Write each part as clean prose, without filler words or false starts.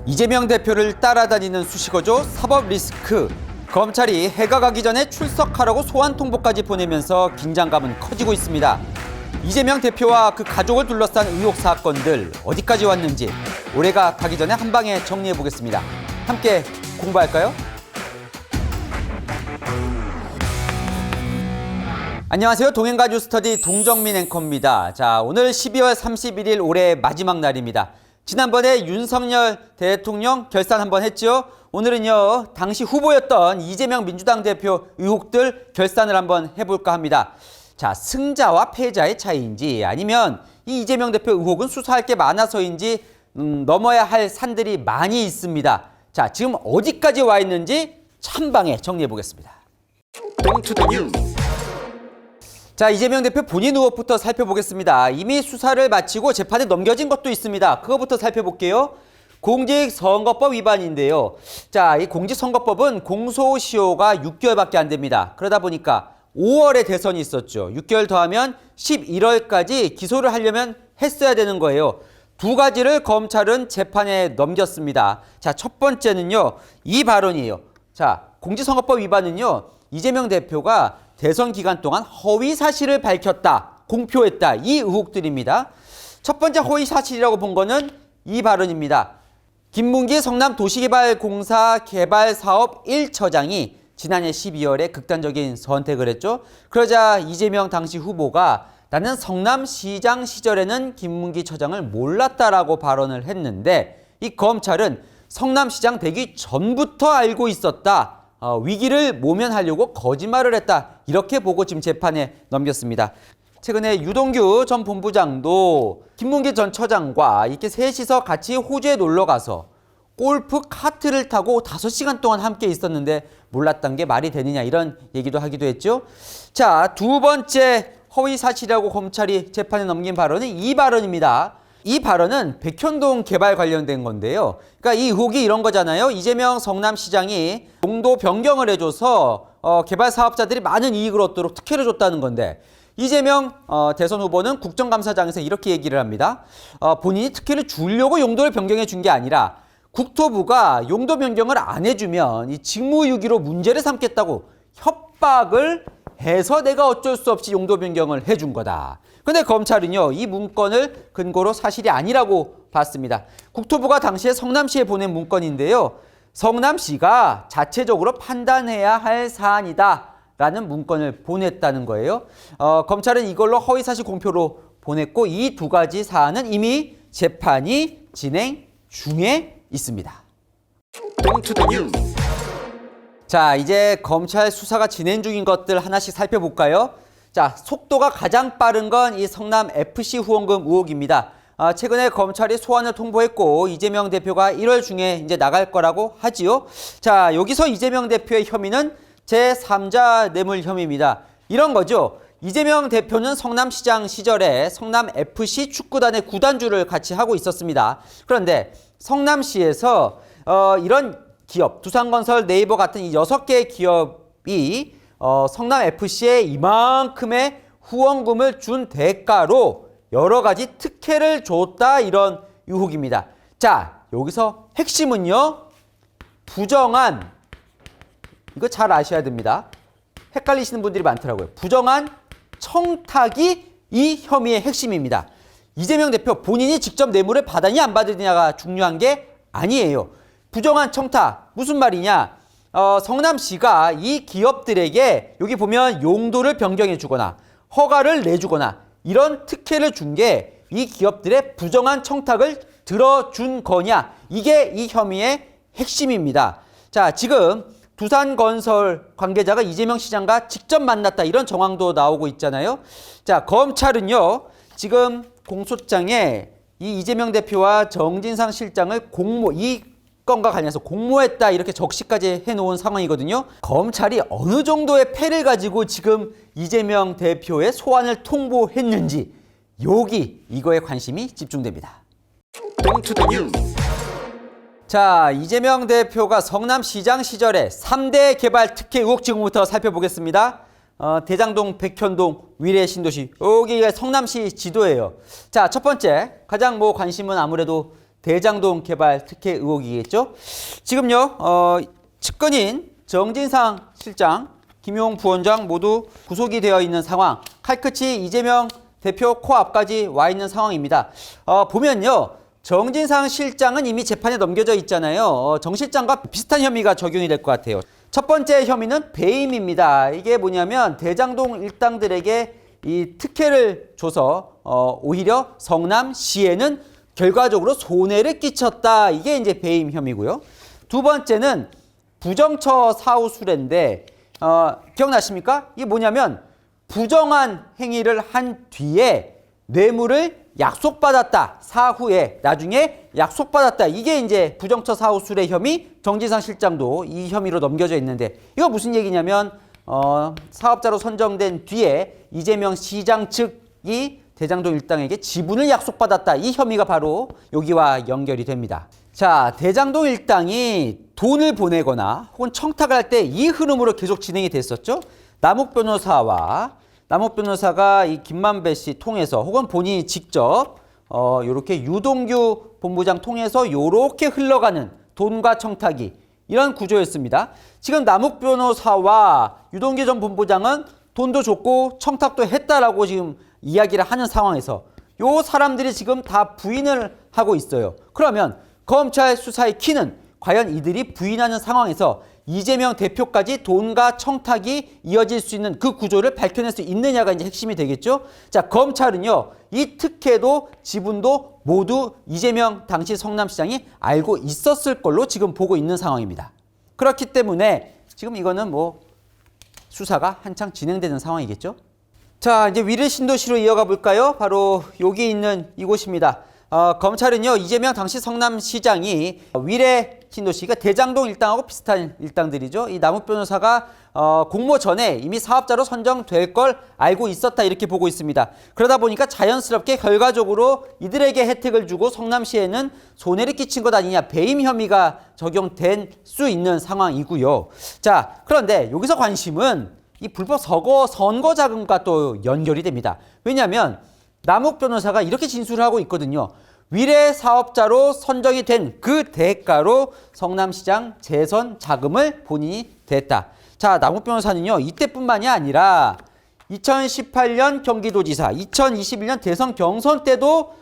이재명 대표를 따라다니는 수식어죠. 사법 리스크. 검찰이 해가 가기 전에 출석하라고 소환 통보까지 보내면서 긴장감은 커지고 있습니다. 이재명 대표와 그 가족을 둘러싼 의혹 사건들 어디까지 왔는지 올해가 가기 전에 한 방에 정리해 보겠습니다. 함께 공부할까요? 안녕하세요. 동행가 뉴스터디 동정민 앵커입니다. 자, 오늘 12월 31일 올해 마지막 날입니다. 지난번에 윤석열 대통령 결산 한번 했죠. 오늘은요, 당시 후보였던 이재명 민주당 대표 의혹들 결산을 한번 해볼까 합니다. 자, 승자와 패자의 차이인지 아니면 이 이재명 대표 의혹은 수사할 게 많아서인지 넘어야 할 산들이 많이 있습니다. 자, 지금 어디까지 와 있는지 찬방에 정리해 보겠습니다. 자, 이재명 대표 본인 의혹부터 살펴보겠습니다. 이미 수사를 마치고 재판에 넘겨진 것도 있습니다. 그거부터 살펴볼게요. 공직선거법 위반인데요. 자, 이 공직선거법은 공소시효가 6개월밖에 안 됩니다. 그러다 보니까 5월에 대선이 있었죠. 6개월 더하면 11월까지 기소를 하려면 했어야 되는 거예요. 두 가지를 검찰은 재판에 넘겼습니다. 자, 첫 번째는요, 이 발언이에요. 자, 공직선거법 위반은요, 이재명 대표가 대선 기간 동안 허위 사실을 밝혔다, 공표했다, 이 의혹들입니다. 첫 번째 허위 사실이라고 본 거는 이 발언입니다. 김문기 성남도시개발공사 개발사업 1처장이 지난해 12월에 극단적인 선택을 했죠. 그러자 이재명 당시 후보가 나는 성남시장 시절에는 김문기 처장을 몰랐다라고 발언을 했는데 이 검찰은 성남시장 되기 전부터 알고 있었다. 위기를 모면하려고 거짓말을 했다. 이렇게 보고 지금 재판에 넘겼습니다. 최근에 유동규 전 본부장도 김문기 전 처장과 이렇게 셋이서 같이 호주에 놀러 가서 골프 카트를 타고 5시간 동안 함께 있었는데 몰랐던 게 말이 되느냐 이런 얘기도 하기도 했죠. 자, 두 번째 허위 사실이라고 검찰이 재판에 넘긴 발언은 이 발언입니다. 이 발언은 백현동 개발 관련된 건데요. 그러니까 이 의혹이 이런 거잖아요. 이재명 성남시장이 용도 변경을 해줘서 개발 사업자들이 많은 이익을 얻도록 특혜를 줬다는 건데 이재명 대선 후보는 국정감사장에서 이렇게 얘기를 합니다. 본인이 특혜를 주려고 용도를 변경해 준 게 아니라 국토부가 용도 변경을 안 해주면 이 직무유기로 문제를 삼겠다고 협박을 해서 내가 어쩔 수 없이 용도 변경을 해준 거다. 근데 검찰은요, 이 문건을 근거로 사실이 아니라고 봤습니다. 국토부가 당시에 성남시에 보낸 문건인데요. 성남시가 자체적으로 판단해야 할 사안이다 라는 문건을 보냈다는 거예요. 검찰은 이걸로 허위사실 공표로 보냈고 이 두 가지 사안은 이미 재판이 진행 중에 있습니다. 자, 이제 검찰 수사가 진행 중인 것들 하나씩 살펴볼까요? 자, 속도가 가장 빠른 건 이 성남 FC 후원금 의혹입니다. 최근에 검찰이 소환을 통보했고 이재명 대표가 1월 중에 이제 나갈 거라고 하지요. 자, 여기서 이재명 대표의 혐의는 제3자 뇌물 혐의입니다. 이런 거죠. 이재명 대표는 성남시장 시절에 성남 FC 축구단의 구단주를 같이 하고 있었습니다. 그런데 성남시에서 이런 기업, 두산건설, 네이버 같은 이 6개의 기업이 성남FC에 이만큼의 후원금을 준 대가로 여러 가지 특혜를 줬다 이런 의혹입니다. 자, 여기서 핵심은요. 부정한, 이거 잘 아셔야 됩니다. 헷갈리시는 분들이 많더라고요. 부정한 청탁이 이 혐의의 핵심입니다. 이재명 대표 본인이 직접 뇌물을 받았냐 안 받았냐가 중요한 게 아니에요. 부정한 청탁, 무슨 말이냐? 성남시가 이 기업들에게 여기 보면 용도를 변경해 주거나 허가를 내주거나 이런 특혜를 준 게 이 기업들의 부정한 청탁을 들어준 거냐? 이게 이 혐의의 핵심입니다. 자, 지금 두산건설 관계자가 이재명 시장과 직접 만났다 이런 정황도 나오고 있잖아요. 자, 검찰은요, 지금 공소장에 이 이재명 대표와 정진상 실장을 이 건과 관련해서 공모했다 이렇게 적시까지 해놓은 상황이거든요. 검찰이 어느 정도의 패를 가지고 지금 이재명 대표의 소환을 통보했는지 이거에 관심이 집중됩니다. 자, 이재명 대표가 성남시장 시절에 3대 개발 특혜 의혹 지금부터 살펴보겠습니다. 대장동, 백현동, 위례 신도시 여기가 성남시 지도예요. 자, 첫 번째 가장 관심은 아무래도 대장동 개발 특혜 의혹이겠죠. 지금요 측근인 정진상 실장, 김용 부원장 모두 구속이 되어 있는 상황. 칼끝이 이재명 대표 코앞까지 와 있는 상황입니다. 보면요. 정진상 실장은 이미 재판에 넘겨져 있잖아요. 정 실장과 비슷한 혐의가 적용이 될 것 같아요. 첫 번째 혐의는 배임입니다. 이게 뭐냐면 대장동 일당들에게 이 특혜를 줘서 오히려 성남시에는 결과적으로 손해를 끼쳤다. 이게 이제 배임 혐의고요. 두 번째는 부정처 사후수뢰인데 기억나십니까? 이게 뭐냐면 부정한 행위를 한 뒤에 뇌물을 약속받았다. 사후에 나중에 약속받았다. 이게 이제 부정처 사후수뢰 혐의. 정진상 실장도 이 혐의로 넘겨져 있는데 이거 무슨 얘기냐면 사업자로 선정된 뒤에 이재명 시장 측이 대장동 일당에게 지분을 약속받았다. 이 혐의가 바로 여기와 연결이 됩니다. 자, 대장동 일당이 돈을 보내거나 혹은 청탁을 할 때 이 흐름으로 계속 진행이 됐었죠. 남욱 변호사가 이 김만배 씨 통해서 혹은 본인이 직접 요렇게 유동규 본부장 통해서 요렇게 흘러가는 돈과 청탁이 이런 구조였습니다. 지금 남욱 변호사와 유동규 전 본부장은 돈도 줬고 청탁도 했다라고 지금 이야기를 하는 상황에서 요 사람들이 지금 다 부인을 하고 있어요. 그러면 검찰 수사의 키는 과연 이들이 부인하는 상황에서 이재명 대표까지 돈과 청탁이 이어질 수 있는 그 구조를 밝혀낼 수 있느냐가 이제 핵심이 되겠죠. 자, 검찰은요, 이 특혜도 지분도 모두 이재명 당시 성남시장이 알고 있었을 걸로 지금 보고 있는 상황입니다. 그렇기 때문에 지금 이거는 뭐 수사가 한창 진행되는 상황이겠죠. 자, 이제 위례 신도시로 이어가 볼까요? 바로 여기 있는 이곳입니다. 검찰은요, 이재명 당시 성남시장이 위례 신도시가 대장동 일당하고 비슷한 일당들이죠. 이 남욱 변호사가 공모 전에 이미 사업자로 선정될 걸 알고 있었다 이렇게 보고 있습니다. 그러다 보니까 자연스럽게 결과적으로 이들에게 혜택을 주고 성남시에는 손해를 끼친 것 아니냐, 배임 혐의가 적용된 수 있는 상황이고요. 자, 그런데 여기서 관심은 이 불법 선거 자금과 또 연결이 됩니다. 왜냐하면 남욱 변호사가 이렇게 진술을 하고 있거든요. 위례 사업자로 선정이 된 그 대가로 성남시장 재선 자금을 본인이 댔다. 자, 남욱 변호사는요, 이때뿐만이 아니라 2018년 경기도지사, 2021년 대선 경선 때도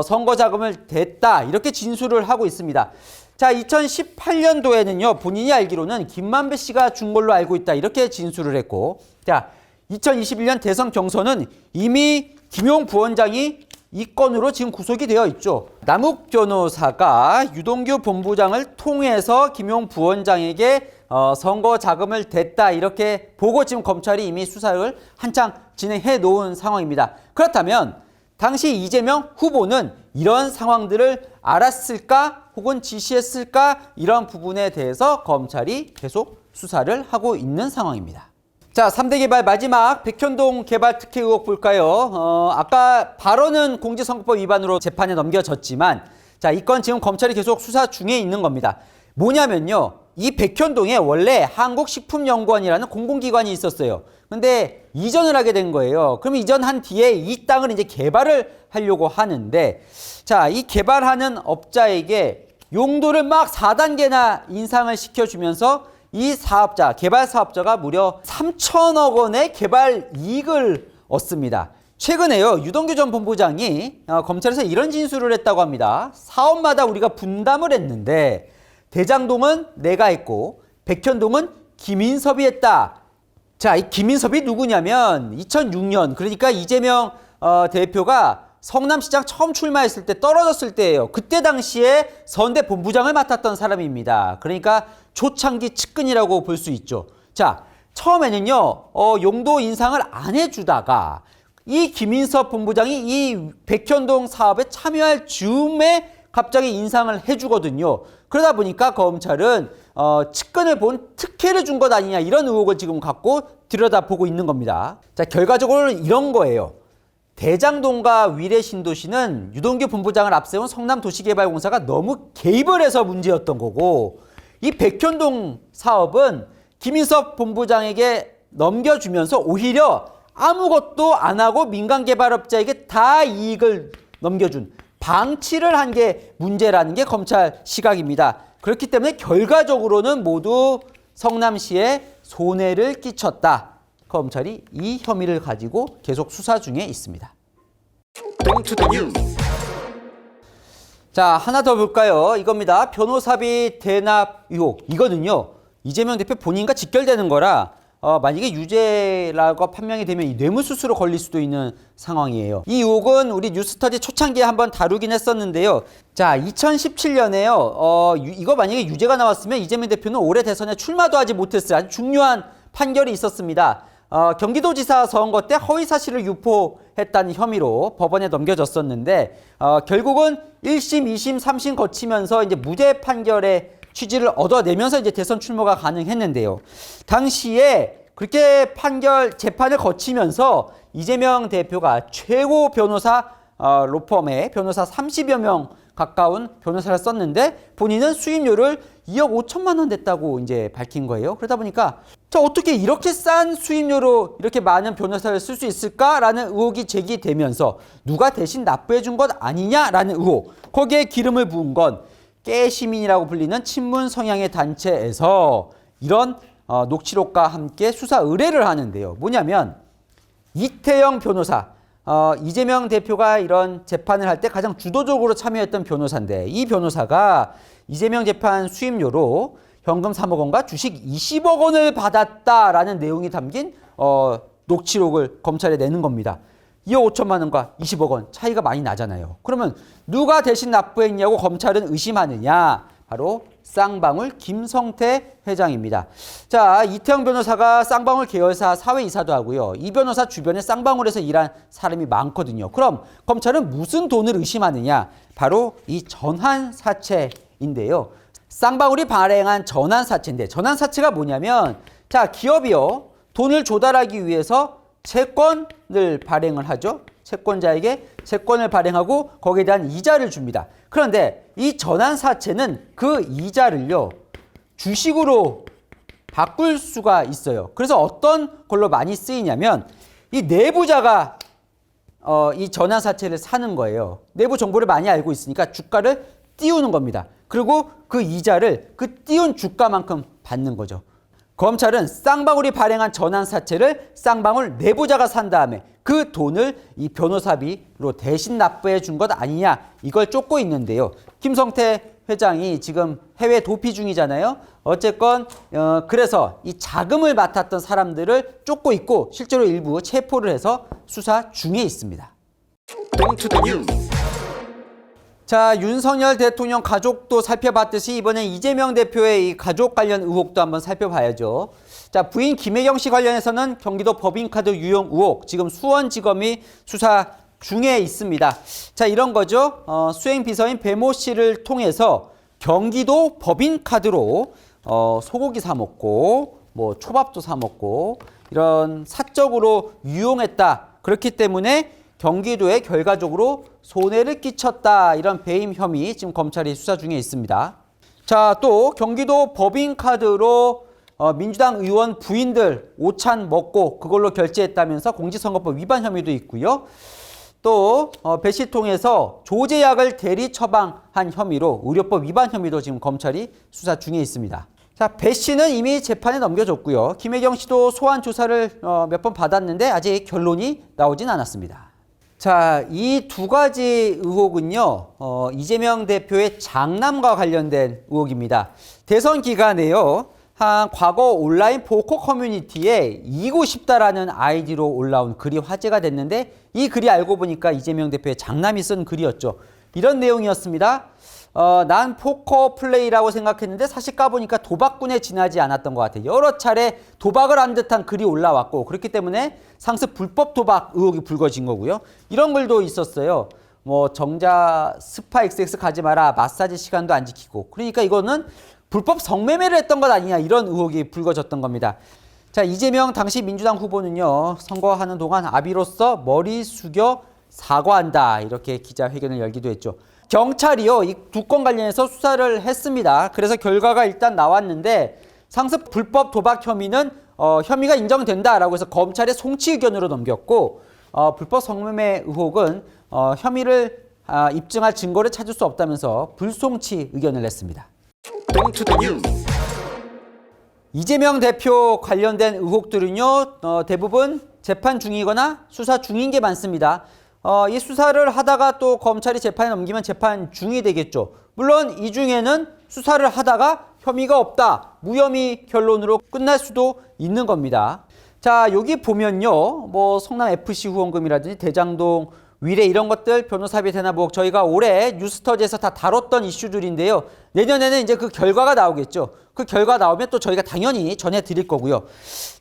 선거 자금을 댔다. 이렇게 진술을 하고 있습니다. 자, 2018년도에는요, 본인이 알기로는 김만배 씨가 준 걸로 알고 있다. 이렇게 진술을 했고, 자, 2021년 대선 경선은 이미 김용 부원장이 이 건으로 지금 구속이 되어 있죠. 남욱 변호사가 유동규 본부장을 통해서 김용 부원장에게 선거 자금을 댔다 이렇게 보고 지금 검찰이 이미 수사를 한창 진행해 놓은 상황입니다. 그렇다면 당시 이재명 후보는 이런 상황들을 알았을까 혹은 지시했을까 이런 부분에 대해서 검찰이 계속 수사를 하고 있는 상황입니다. 자, 3대 개발 마지막 백현동 개발 특혜 의혹 볼까요? 아까 발언은 공직선거법 위반으로 재판에 넘겨졌지만 자, 이 건 지금 검찰이 계속 수사 중에 있는 겁니다. 뭐냐면요, 이 백현동에 원래 한국식품연구원이라는 공공기관이 있었어요. 근데 이전을 하게 된 거예요. 그럼 이전한 뒤에 이 땅을 이제 개발을 하려고 하는데 자, 이 개발하는 업자에게 용도를 막 4단계나 인상을 시켜주면서 이 사업자, 개발 사업자가 무려 3천억 원의 개발 이익을 얻습니다. 최근에요, 유동규 전 본부장이 검찰에서 이런 진술을 했다고 합니다. 사업마다 우리가 분담을 했는데 대장동은 내가 했고 백현동은 김인섭이 했다. 자, 이 김인섭이 누구냐면 2006년, 그러니까 이재명 대표가 성남시장 처음 출마했을 때 떨어졌을 때예요. 그때 당시에 선대 본부장을 맡았던 사람입니다. 그러니까 초창기 측근이라고 볼 수 있죠. 자, 처음에는요, 용도 인상을 안 해주다가 이 김인섭 본부장이 이 백현동 사업에 참여할 즈음에 갑자기 인상을 해주거든요. 그러다 보니까 검찰은 측근을 본 특혜를 준 것 아니냐 이런 의혹을 지금 갖고 들여다보고 있는 겁니다. 자, 결과적으로는 이런 거예요. 대장동과 위례 신도시는 유동규 본부장을 앞세운 성남도시개발공사가 너무 개입을 해서 문제였던 거고, 이 백현동 사업은 김인섭 본부장에게 넘겨주면서 오히려 아무것도 안 하고 민간개발업자에게 다 이익을 넘겨준 방치를 한 게 문제라는 게 검찰 시각입니다. 그렇기 때문에 결과적으로는 모두 성남시에 손해를 끼쳤다. 검찰이 이 혐의를 가지고 계속 수사 중에 있습니다. 자, 하나 더 볼까요? 이겁니다. 변호사비 대납 의혹. 이거는요, 이재명 대표 본인과 직결되는 거라 만약에 유죄라고 판명이 되면 이 뇌물수수로 걸릴 수도 있는 상황이에요. 이 의혹은 우리 뉴스터디 초창기에 한번 다루긴 했었는데요. 자, 2017년에요. 이거 만약에 유죄가 나왔으면 이재명 대표는 올해 대선에 출마도 하지 못했어요. 아주 중요한 판결이 있었습니다. 경기도지사 선거 때 허위사실을 유포했다는 혐의로 법원에 넘겨졌었는데 결국은 1심, 2심, 3심 거치면서 이제 무죄 판결의 취지를 얻어내면서 이제 대선 출마가 가능했는데요. 당시에 그렇게 재판을 거치면서 이재명 대표가 최고 변호사 로펌의 변호사 30여 명 가까운 변호사를 썼는데 본인은 수임료를 2억 5천만 원 냈다고 이제 밝힌 거예요. 그러다 보니까 자, 어떻게 이렇게 싼 수임료로 이렇게 많은 변호사를 쓸 수 있을까라는 의혹이 제기되면서 누가 대신 납부해 준 것 아니냐라는 의혹. 거기에 기름을 부은 건 깨시민이라고 불리는 친문 성향의 단체에서 이런 녹취록과 함께 수사 의뢰를 하는데요. 뭐냐면 이태영 변호사, 이재명 대표가 이런 재판을 할 때 가장 주도적으로 참여했던 변호사인데 이 변호사가 이재명 재판 수임료로 현금 3억 원과 주식 20억 원을 받았다라는 내용이 담긴 녹취록을 검찰에 내는 겁니다. 2억 5천만 원과 20억 원 차이가 많이 나잖아요. 그러면 누가 대신 납부했냐고 검찰은 의심하느냐? 바로 쌍방울 김성태 회장입니다. 자, 이태영 변호사가 쌍방울 계열사 사회이사도 하고요. 이 변호사 주변에 쌍방울에서 일한 사람이 많거든요. 그럼 검찰은 무슨 돈을 의심하느냐? 바로 이 전환사채인데요. 쌍방울이 발행한 전환사채인데 전환사채가 뭐냐면 자, 기업이요. 돈을 조달하기 위해서 채권을 발행을 하죠. 채권자에게 채권을 발행하고 거기에 대한 이자를 줍니다. 그런데 이 전환사채는 그 이자를요, 주식으로 바꿀 수가 있어요. 그래서 어떤 걸로 많이 쓰이냐면 이 내부자가 이 전환사채를 사는 거예요. 내부 정보를 많이 알고 있으니까 주가를 띄우는 겁니다. 그리고 그 이자를 그 띄운 주가만큼 받는 거죠. 검찰은 쌍방울이 발행한 전환사채를 쌍방울 내부자가 산 다음에 그 돈을 이 변호사비로 대신 납부해 준 것 아니냐 이걸 쫓고 있는데요. 김성태 회장이 지금 해외 도피 중이잖아요. 어쨌건 그래서 이 자금을 맡았던 사람들을 쫓고 있고 실제로 일부 체포를 해서 수사 중에 있습니다. 자, 윤석열 대통령 가족도 살펴봤듯이 이번에 이재명 대표의 이 가족 관련 의혹도 한번 살펴봐야죠. 자, 부인 김혜경 씨 관련해서는 경기도 법인카드 유용 의혹 지금 수원지검이 수사 중에 있습니다. 자, 이런 거죠. 수행비서인 배모 씨를 통해서 경기도 법인카드로 소고기 사 먹고 뭐 초밥도 사 먹고 이런 사적으로 유용했다. 그렇기 때문에 경기도에 결과적으로 손해를 끼쳤다. 이런 배임 혐의 지금 검찰이 수사 중에 있습니다. 자, 또 경기도 법인카드로 민주당 의원 부인들 오찬 먹고 그걸로 결제했다면서 공직선거법 위반 혐의도 있고요. 또 배 씨 통해서 조제약을 대리 처방한 혐의로 의료법 위반 혐의도 지금 검찰이 수사 중에 있습니다. 자, 배 씨는 이미 재판에 넘겨졌고요. 김혜경 씨도 소환 조사를 몇 번 받았는데 아직 결론이 나오진 않았습니다. 자, 이 두 가지 의혹은요, 이재명 대표의 장남과 관련된 의혹입니다. 대선 기간에요, 한 과거 온라인 포커 커뮤니티에 이기고 싶다라는 아이디로 올라온 글이 화제가 됐는데 이 글이 알고 보니까 이재명 대표의 장남이 쓴 글이었죠. 이런 내용이었습니다. 난 포커 플레이라고 생각했는데 사실 까보니까 도박꾼에 지나지 않았던 것 같아요. 여러 차례 도박을 한 듯한 글이 올라왔고 그렇기 때문에 상습 불법 도박 의혹이 불거진 거고요. 이런 글도 있었어요. 뭐 정자 스파 XX 가지 마라. 마사지 시간도 안 지키고. 그러니까 이거는 불법 성매매를 했던 것 아니냐 이런 의혹이 불거졌던 겁니다. 자, 이재명 당시 민주당 후보는요. 선거하는 동안 아비로서 머리 숙여 사과한다. 이렇게 기자회견을 열기도 했죠. 경찰이요, 이 두 건 관련해서 수사를 했습니다. 그래서 결과가 일단 나왔는데 상습 불법 도박 혐의는 혐의가 인정된다라고 해서 검찰의 송치 의견으로 넘겼고 불법 성매매 의혹은 혐의를 입증할 증거를 찾을 수 없다면서 불송치 의견을 냈습니다. 이재명 대표 관련된 의혹들은요, 대부분 재판 중이거나 수사 중인 게 많습니다. 이 수사를 하다가 또 검찰이 재판에 넘기면 재판 중이 되겠죠. 물론 이 중에는 수사를 하다가 혐의가 없다, 무혐의 결론으로 끝날 수도 있는 겁니다. 자, 여기 보면요, 뭐 성남 FC 후원금이라든지 대장동 위례 이런 것들, 변호사비 대납 의혹, 저희가 올해 뉴스터지에서 다 다뤘던 이슈들인데요. 내년에는 이제 그 결과가 나오겠죠. 그 결과 나오면 또 저희가 당연히 전해드릴 거고요.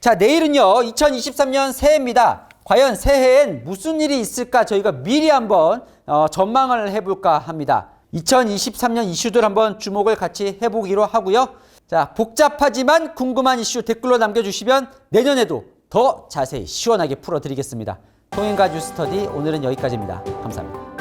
자, 내일은요, 2023년 새해입니다. 과연 새해엔 무슨 일이 있을까 저희가 미리 한번 전망을 해볼까 합니다. 2023년 이슈들 한번 주목을 같이 해보기로 하고요. 자, 복잡하지만 궁금한 이슈 댓글로 남겨주시면 내년에도 더 자세히 시원하게 풀어드리겠습니다. 통행가 뉴스터디 오늘은 여기까지입니다. 감사합니다.